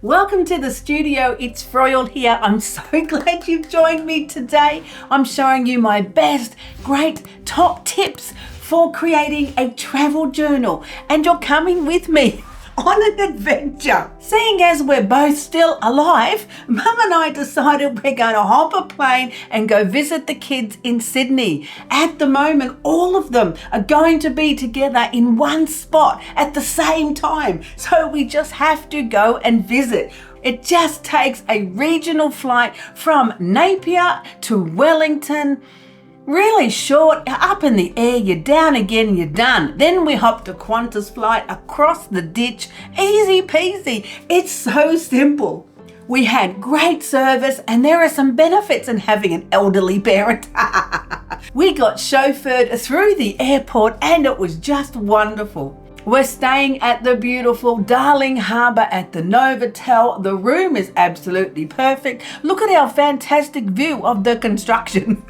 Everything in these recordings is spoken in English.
Welcome to the studio. It's Froyle here. I'm so glad you've joined me today. I'm showing you my best, great top tips for creating a travel journal, and you're coming with me on an adventure. Seeing as we're both still alive, Mum and I decided we're going to hop a plane and go visit the kids in Sydney. At the moment, all of them are going to be together in one spot at the same time. So we just have to go and visit. It just takes a regional flight from Napier to Wellington. Really short, up in the air, you're down again, you're done. Then we hopped a Qantas flight across the ditch. Easy peasy. It's so simple. We had great service, and there are some benefits in having an elderly parent. We got chauffeured through the airport and it was just wonderful. We're staying at the beautiful Darling Harbour at the Novotel. The room is absolutely perfect. Look at our fantastic view of the construction.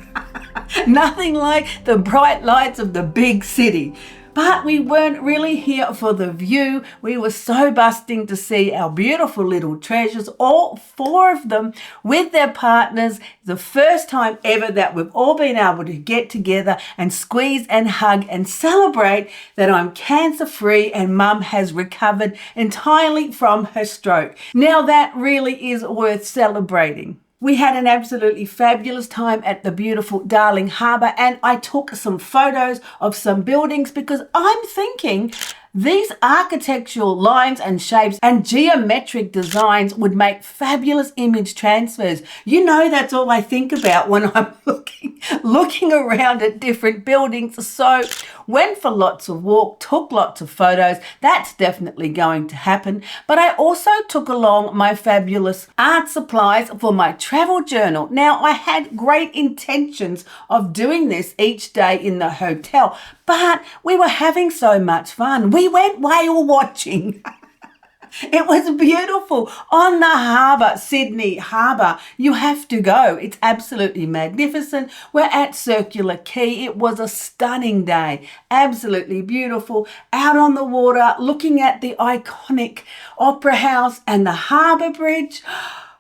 Nothing like the bright lights of the big city. But we weren't really here for the view. We were so busting to see our beautiful little treasures, all four of them with their partners. The first time ever that we've all been able to get together and squeeze and hug and celebrate that I'm cancer free and Mum has recovered entirely from her stroke. Now that really is worth celebrating. We had an absolutely fabulous time at the beautiful Darling Harbour, and I took some photos of some buildings because I'm thinking these architectural lines and shapes and geometric designs would make fabulous image transfers. You know, that's all I think about when I'm looking around at different buildings. So went for lots of walk, took lots of photos. That's definitely going to happen. But I also took along my fabulous art supplies for my travel journal. Now, I had great intentions of doing this each day in the hotel, but we were having so much fun. We went whale watching. It was beautiful on the harbour, Sydney Harbour. You have to go. It's absolutely magnificent. We're at Circular Quay. It was a stunning day. Absolutely beautiful. Out on the water, looking at the iconic Opera House and the Harbour Bridge.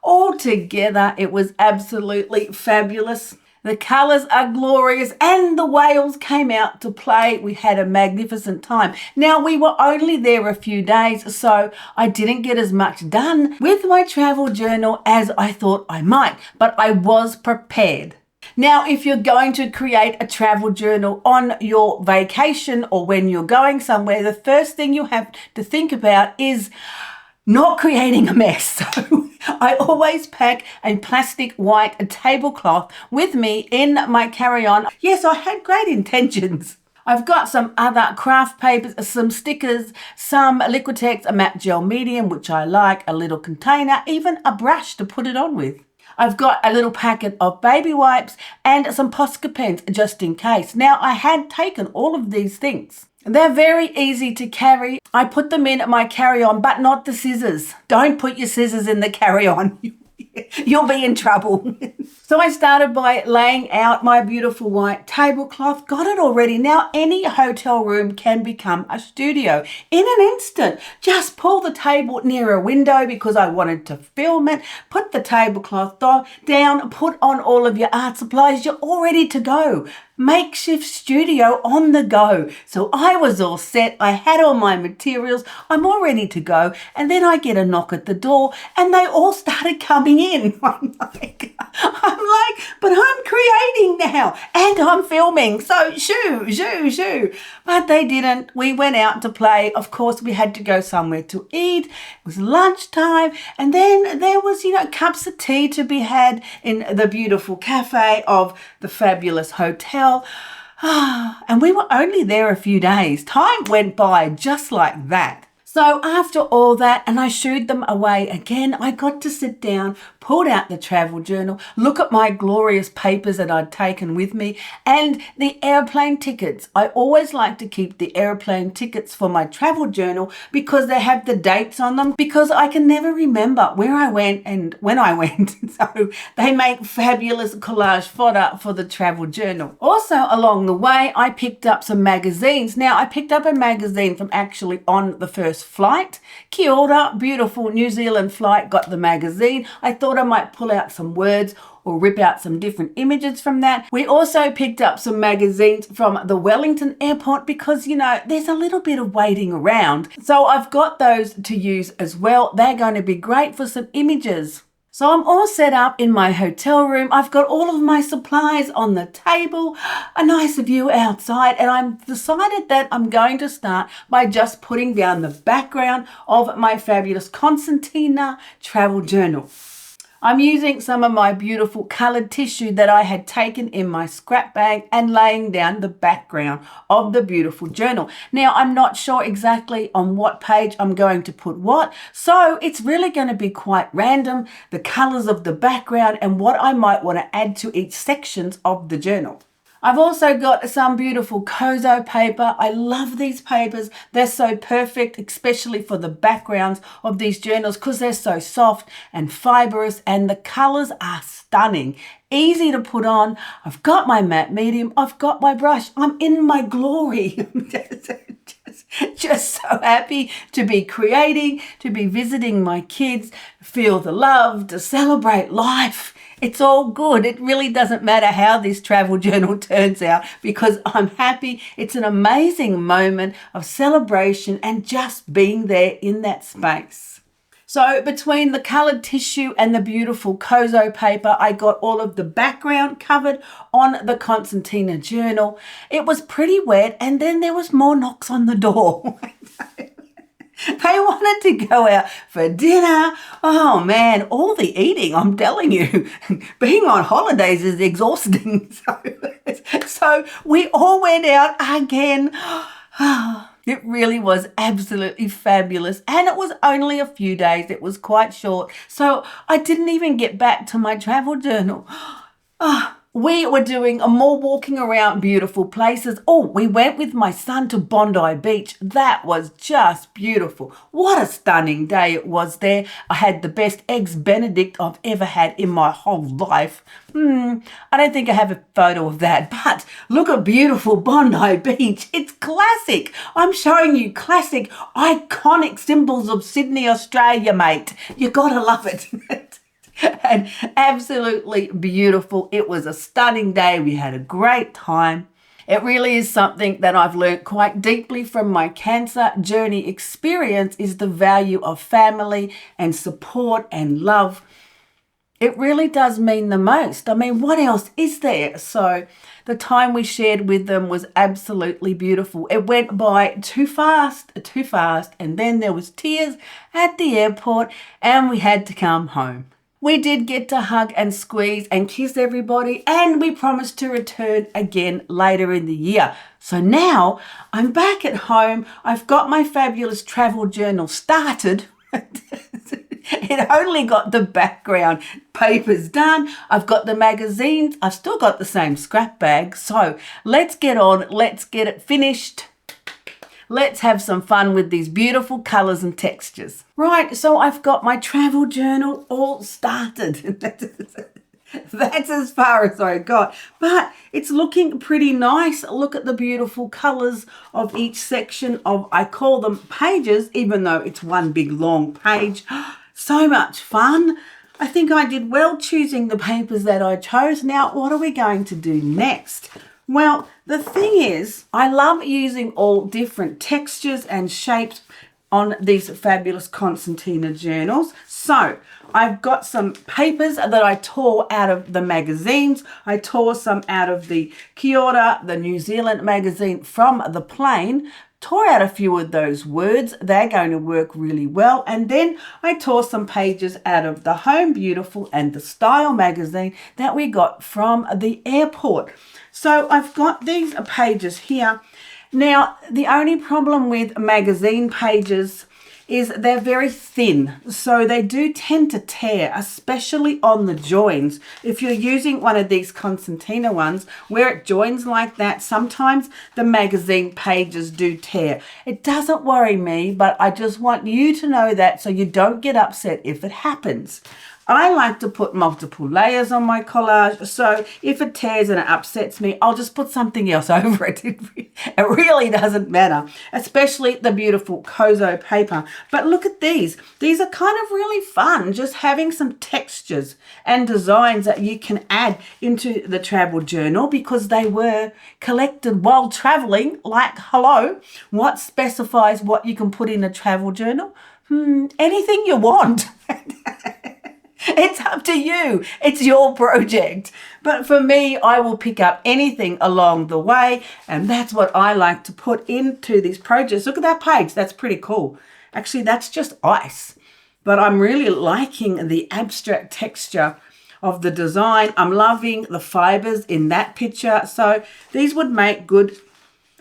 All together, it was absolutely fabulous. The colours are glorious and the whales came out to play. We had a magnificent time. Now, we were only there a few days, so I didn't get as much done with my travel journal as I thought I might, but I was prepared. Now, if you're going to create a travel journal on your vacation or when you're going somewhere, the first thing you have to think about is not creating a mess. So I always pack a plastic white tablecloth with me in my carry-on. Yes, I had great intentions. I've got some other craft papers, some stickers, some Liquitex, a matte gel medium, which I like, a little container, even a brush to put it on with. I've got a little packet of baby wipes and some Posca pens just in case. Now, I had taken all of these things. They're very easy to carry. I put them in my carry-on, but not the scissors. Don't put your scissors in the carry-on. You'll be in trouble. So I started by laying out my beautiful white tablecloth. Got it already. Now, any hotel room can become a studio in an instant. Just pull the table near a window because I wanted to film it. Put the tablecloth down, put on all of your art supplies. You're all ready to go. Makeshift studio on the go. So I was all set. I had all my materials. I'm all ready to go. And then I get a knock at the door and they all started coming in. I'm like, but I'm creating now and I'm filming. So shoo. But they didn't. We went out to play. Of course, we had to go somewhere to eat. It was lunchtime. And then there was, cups of tea to be had in the beautiful cafe of the fabulous hotel. And we were only there a few days. Time went by just like that. So after all that, and I shooed them away again, I got to sit down, pulled out the travel journal, look at my glorious papers that I'd taken with me, and the airplane tickets. I always like to keep the airplane tickets for my travel journal because they have the dates on them, because I can never remember where I went and when I went. So they make fabulous collage fodder for the travel journal. Also, along the way, I picked up some magazines. Now, I picked up a magazine from actually On the First first flight. Kia ora, beautiful New Zealand flight, got the magazine. I thought I might pull out some words or rip out some different images from that. We also picked up some magazines from the Wellington airport because, you know, there's a little bit of waiting around. So I've got those to use as well. They're going to be great for some images. So I'm all set up in my hotel room. I've got all of my supplies on the table, a nice view outside, and I've decided that I'm going to start by just putting down the background of my fabulous concertina travel journal. I'm using some of my beautiful coloured tissue that I had taken in my scrap bag and laying down the background of the beautiful journal. Now, I'm not sure exactly on what page I'm going to put what, so it's really going to be quite random, the colours of the background and what I might want to add to each sections of the journal. I've also got some beautiful Kozo paper. I love these papers. They're so perfect, especially for the backgrounds of these journals because they're so soft and fibrous and the colours are stunning. Easy to put on. I've got my matte medium. I've got my brush. I'm in my glory. Just so happy to be creating, to be visiting my kids, feel the love, to celebrate life. It's all good. It really doesn't matter how this travel journal turns out because I'm happy. It's an amazing moment of celebration and just being there in that space. So between the coloured tissue and the beautiful Kozo paper, I got all of the background covered on the concertina journal. It was pretty wet and then there was more knocks on the door. They wanted to go out for dinner. Oh man, all the eating, I'm telling you. Being on holidays is exhausting. So we all went out again. It really was absolutely fabulous. And it was only a few days. It was quite short. So I didn't even get back to my travel journal. We were doing more walking around beautiful places. Oh, we went with my son to Bondi Beach. That was just beautiful. What a stunning day it was there. I had the best eggs Benedict I've ever had in my whole life. I don't think I have a photo of that, but look at beautiful Bondi Beach. It's classic. I'm showing you classic, iconic symbols of Sydney, Australia, mate. You gotta love it. And absolutely beautiful. It was a stunning day. We had a great time. It really is something that I've learned quite deeply from my cancer journey experience is the value of family and support and love. It really does mean the most. I mean, what else is there? So the time we shared with them was absolutely beautiful. It went by too fast, and then there was tears at the airport and we had to come home. We did get to hug and squeeze and kiss everybody, and we promised to return again later in the year. So now I'm back at home. I've got my fabulous travel journal started. It only got the background papers done. I've got the magazines. I've still got the same scrap bag. So let's get on. Let's get it finished. Let's have some fun with these beautiful colours and textures. Right, so I've got my travel journal all started. That's as far as I got, but it's looking pretty nice. Look at the beautiful colours of each section of, I call them pages, even though it's one big long page. So much fun. I think I did well choosing the papers that I chose. Now, what are we going to do next? Well, the thing is, I love using all different textures and shapes on these fabulous concertina journals. So I've got some papers that I tore out of the magazines. I tore some out of the Kia ora, the New Zealand magazine from the plane. Tore out a few of those words. They're going to work really well. And then I tore some pages out of the Home Beautiful and the Style magazine that we got from the airport. So I've got these pages here. Now, the only problem with magazine pages is they're very thin, so they do tend to tear, especially on the joins. If you're using one of these concertina ones where it joins like that, sometimes the magazine pages do tear. It doesn't worry me, but I just want you to know that so you don't get upset if it happens. I like to put multiple layers on my collage, so if it tears and it upsets me, I'll just put something else over it. It really doesn't matter, especially the beautiful Kozo paper. But look at these. These are kind of really fun, just having some textures and designs that you can add into the travel journal because they were collected while traveling. Like, hello, what specifies what you can put in a travel journal? Anything you want. It's up to you. It's your project. But for me, I will pick up anything along the way, and that's what I like to put into these projects. Look at that page. That's pretty cool. Actually, that's just ice. But I'm really liking the abstract texture of the design. I'm loving the fibers in that picture. So these would make good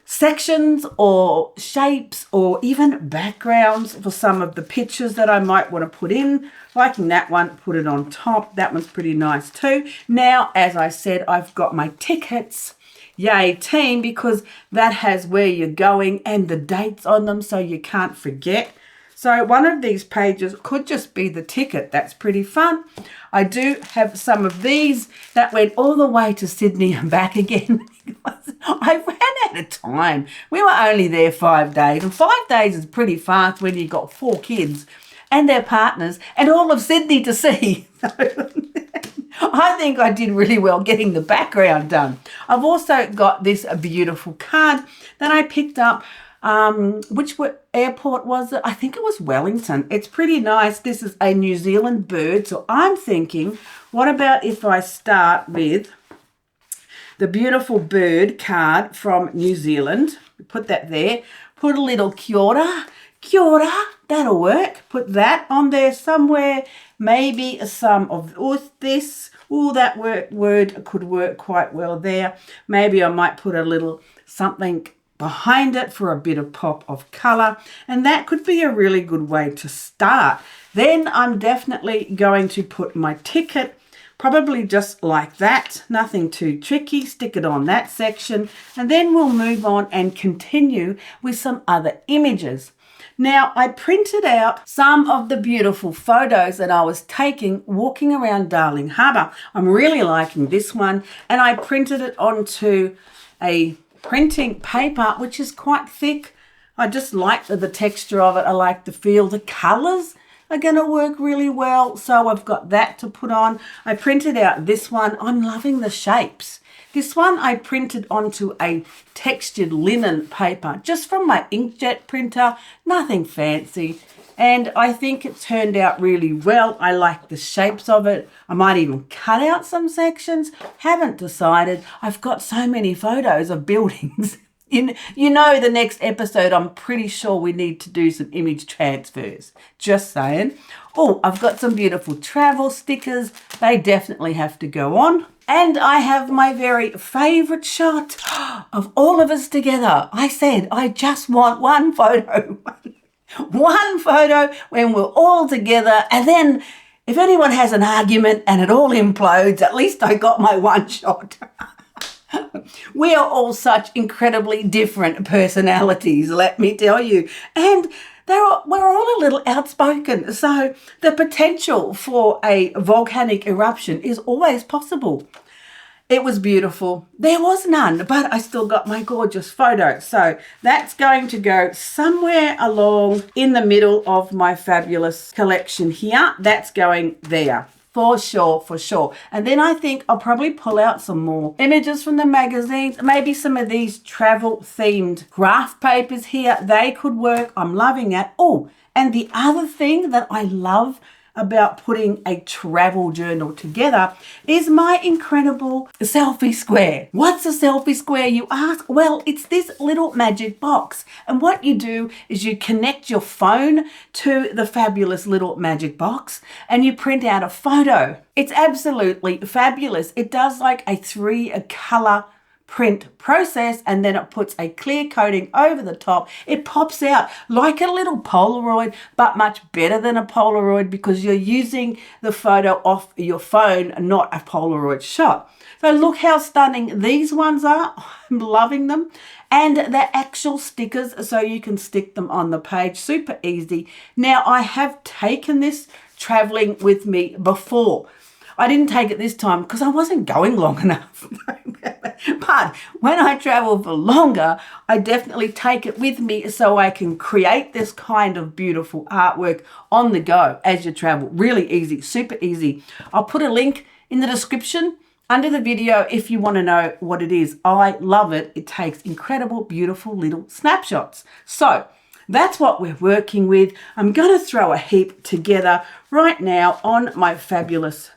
sections or shapes or even backgrounds for some of the pictures that I might want to put in. Liking that one, put it on top. That one's pretty nice too. Now, as I said, I've got my tickets. Yay team, because that has where you're going and the dates on them so you can't forget. So one of these pages could just be the ticket. That's pretty fun. I do have some of these that went all the way to Sydney and back again because I ran out of time. We were only there 5 days, and 5 days is pretty fast when you've got 4 kids and their partners and all of Sydney to see. I think I did really well getting the background done. I've also got this beautiful card that I picked up. Which airport was it? I think it was Wellington. It's pretty nice. This is a New Zealand bird. So I'm thinking, what about if I start with the beautiful bird card from New Zealand? Put that there. Put a little kia ora. Kia ora. That'll work. Put that on there somewhere. Maybe some of this. Oh, that word could work quite well there. Maybe I might put a little something behind it for a bit of pop of colour, and that could be a really good way to start. Then I'm definitely going to put my ticket, probably just like that, nothing too tricky. Stick it on that section, and then we'll move on and continue with some other images. Now, I printed out some of the beautiful photos that I was taking walking around Darling Harbour. I'm really liking this one, and I printed it onto a printing paper, which is quite thick. I just like the texture of it. I like the feel. The colours are going to work really well. So I've got that to put on. I printed out this one. I'm loving the shapes. This one I printed onto a textured linen paper just from my inkjet printer. Nothing fancy. And I think it turned out really well. I like the shapes of it. I might even cut out some sections. Haven't decided. I've got so many photos of buildings. The next episode, I'm pretty sure we need to do some image transfers. Just saying. Oh, I've got some beautiful travel stickers. They definitely have to go on. And I have my very favourite shot of all of us together. I said, I just want one photo. One photo when we're all together, and then if anyone has an argument and it all implodes, at least I got my one shot. We are all such incredibly different personalities, let me tell you. And we're all a little outspoken, so the potential for a volcanic eruption is always possible. It was beautiful. There was none, but I still got my gorgeous photo. So that's going to go somewhere along in the middle of my fabulous collection here. That's going there. For sure, for sure. And then I think I'll probably pull out some more images from the magazines. Maybe some of these travel-themed graph papers here. They could work. I'm loving it. Oh, and the other thing that I love about putting a travel journal together is my incredible selfie square. What's a selfie square, you ask? Well, it's this little magic box. And what you do is you connect your phone to the fabulous little magic box and you print out a photo. It's absolutely fabulous. It does like a 3-color print process, and then it puts a clear coating over the top. It pops out like a little Polaroid, but much better than a Polaroid because you're using the photo off your phone, not a Polaroid shot. So look how stunning these ones are. I'm loving them. And they're actual stickers, so you can stick them on the page. Super easy. Now, I have taken this traveling with me before. I didn't take it this time because I wasn't going long enough. But when I travel for longer, I definitely take it with me so I can create this kind of beautiful artwork on the go as you travel. Really easy, super easy. I'll put a link in the description under the video if you want to know what it is. I love it. It takes incredible, beautiful little snapshots. So that's what we're working with. I'm going to throw a heap together right now on my fabulous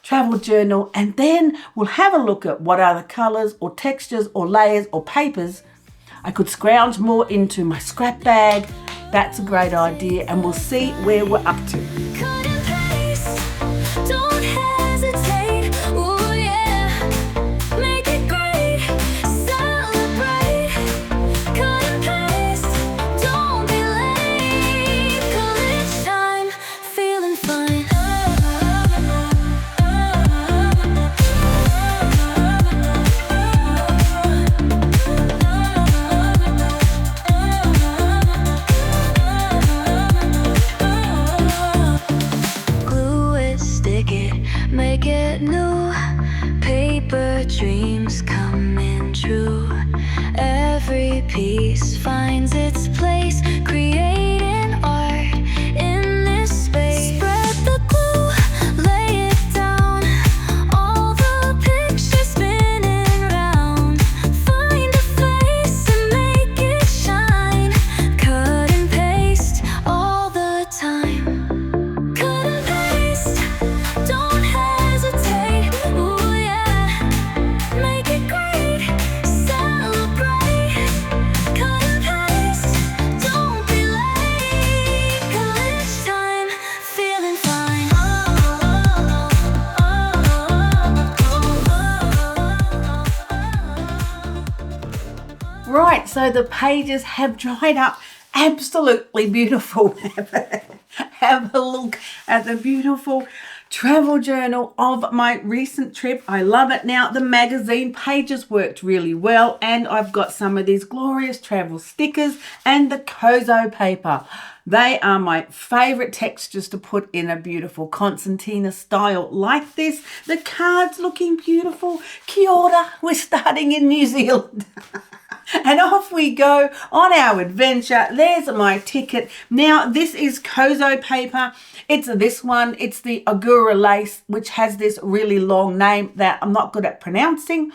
travel journal, and then we'll have a look at what other colours or textures or layers or papers I could scrounge more into my scrap bag. That's a great idea, and we'll see where we're up to. Cut and paste, don't hesitate. Ooh, yeah. Make it great, celebrate. Cut and paste, don't be late. College time, feeling fine. Make it new, paper dreams coming true. Every piece finds its place, creating art in this space. Spread the glue, lay it down, all the pictures spinning round. Find a face and make it shine. Cut and paste all the time. Cut and paste, don't hesitate. Ooh, yeah. Make it great, celebrate. Cut and paste, don't be late. College time, feeling fine. Right, so the pages have dried up. Absolutely beautiful. Have a look at the beautiful travel journal of my recent trip. I love it. Now, the magazine pages worked really well, and I've got some of these glorious travel stickers and the Kozo paper. They are my favorite textures to put in a beautiful concertina style like this. The cards looking beautiful. Kia ora, we're starting in New Zealand. And off we go on our adventure. There's my ticket. Now, this is Kozo paper. It's this one. It's the Agura lace, which has this really long name that I'm not good at pronouncing.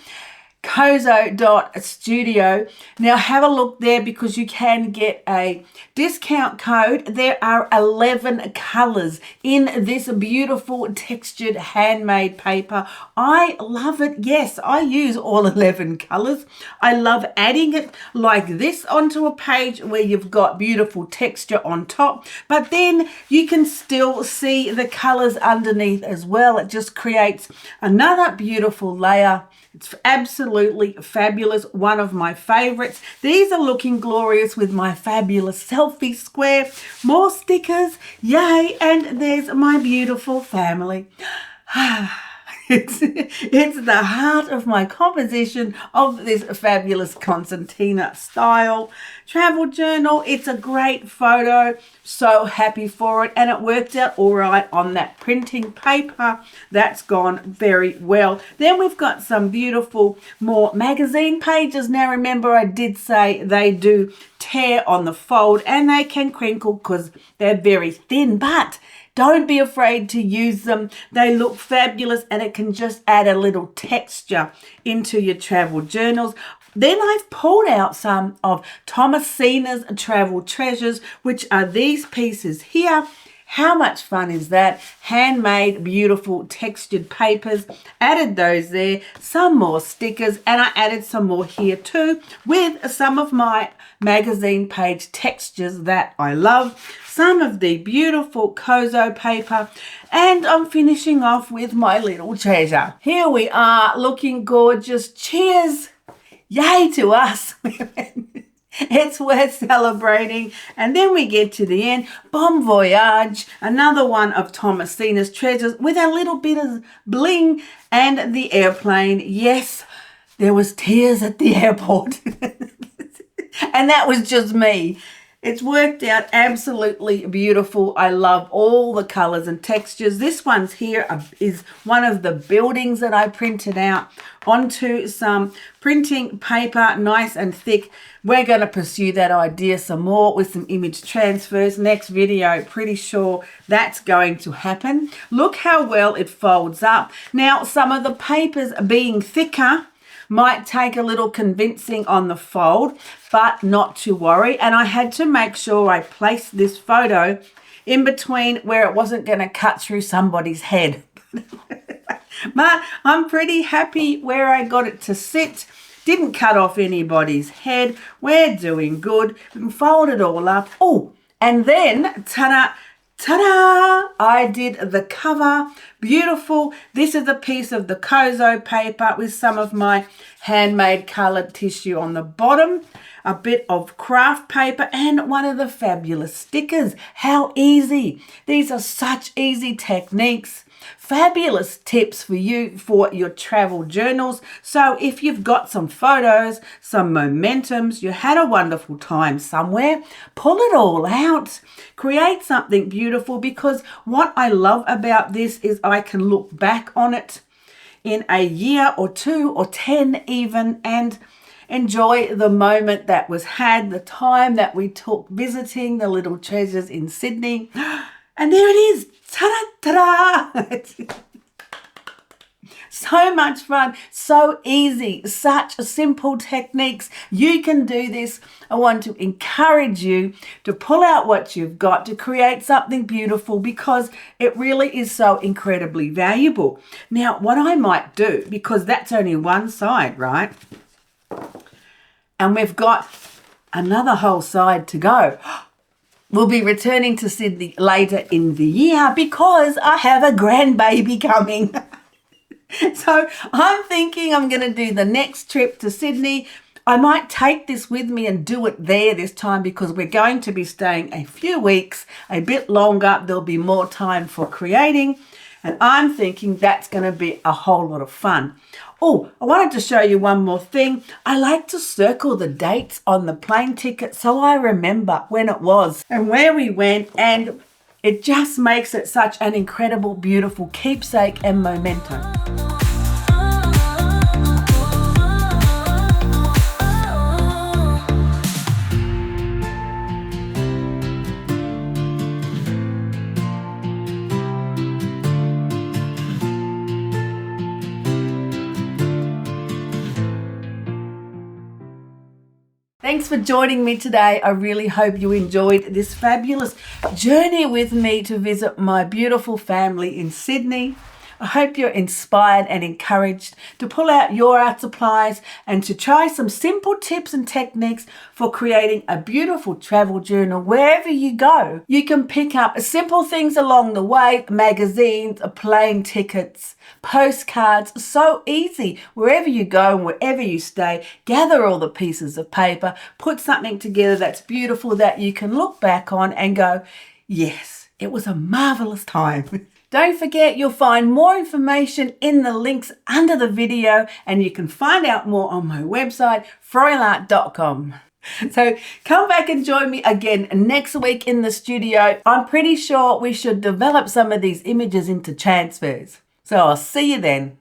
Kozo.studio. Now have a look there because you can get a discount code. There are 11 colors in this beautiful textured handmade paper. I love it. Yes, I use all 11 colors. I love adding it like this onto a page where you've got beautiful texture on top, but then you can still see the colors underneath as well. It just creates another beautiful layer. It's absolutely fabulous. One of my favorites. These are looking glorious with my fabulous selfie square. More stickers. Yay. And there's my beautiful family. It's the heart of my composition of this fabulous concertina style travel journal. It's a great photo. So happy for it. And it worked out all right on that printing paper. That's gone very well. Then we've got some beautiful more magazine pages. Now remember, I did say they do tear on the fold and they can crinkle because they're very thin, but don't be afraid to use them. They look fabulous and it can just add a little texture into your travel journals. Then I've pulled out some of Thomasina's travel treasures, which are these pieces here. How much fun is that? Handmade, beautiful, textured papers. Added those there. Some more stickers, and I added some more here too with some of my magazine page textures that I love. Some of the beautiful Kozo paper, and I'm finishing off with my little treasure. Here we are, looking gorgeous. Cheers! Yay to us! It's worth celebrating. And then we get to the end. Bon voyage, another one of Thomasina's treasures with a little bit of bling, and the airplane. Yes, there was tears at the airport. And that was just me. It's worked out absolutely beautiful. I love all the colors and textures. This one's here is one of the buildings that I printed out onto some printing paper, nice and thick. We're going to pursue that idea some more with some image transfers. Next video, pretty sure that's going to happen. Look how well it folds up. Now, some of the papers being thicker might take a little convincing on the fold, but not to worry. And I had to make sure I placed this photo in between where it wasn't going to cut through somebody's head. But I'm pretty happy where I got it to sit. Didn't cut off anybody's head. We're doing good. We can fold it all up. Oh, and then, ta-da! Ta-da! I did the cover. Beautiful. This is a piece of the Kozo paper with some of my handmade coloured tissue on the bottom, a bit of craft paper, and one of the fabulous stickers. How easy. These are such easy techniques. Fabulous tips for you for your travel journals. So if you've got some photos, some momentums, you had a wonderful time somewhere, pull it all out. Create something beautiful, because what I love about this is I can look back on it in a year or 2 or 10 even and enjoy the moment that was had, the time that we took visiting the little treasures in Sydney. And there it is. Ta-da, ta-da! So much fun, so easy, such simple techniques. You can do this. I want to encourage you to pull out what you've got to create something beautiful, because it really is so incredibly valuable. Now, what I might do, because that's only one side, right? And we've got another whole side to go. We'll be returning to Sydney later in the year because I have a grandbaby coming. So I'm thinking I'm going to do the next trip to Sydney. I might take this with me and do it there this time, because we're going to be staying a few weeks, a bit longer. There'll be more time for creating. And I'm thinking that's going to be a whole lot of fun. Oh, I wanted to show you one more thing. I like to circle the dates on the plane ticket so I remember when it was and where we went, and it just makes it such an incredible, beautiful keepsake and memento. Thanks for joining me today. I really hope you enjoyed this fabulous journey with me to visit my beautiful family in Sydney. I hope you're inspired and encouraged to pull out your art supplies and to try some simple tips and techniques for creating a beautiful travel journal wherever you go. You can pick up simple things along the way, magazines, plane tickets, postcards. So easy. Wherever you go and wherever you stay, gather all the pieces of paper, put something together that's beautiful that you can look back on and go, yes, it was a marvelous time. Don't forget, you'll find more information in the links under the video, and you can find out more on my website, froilart.com. So come back and join me again next week in the studio. I'm pretty sure we should develop some of these images into transfers. So I'll see you then.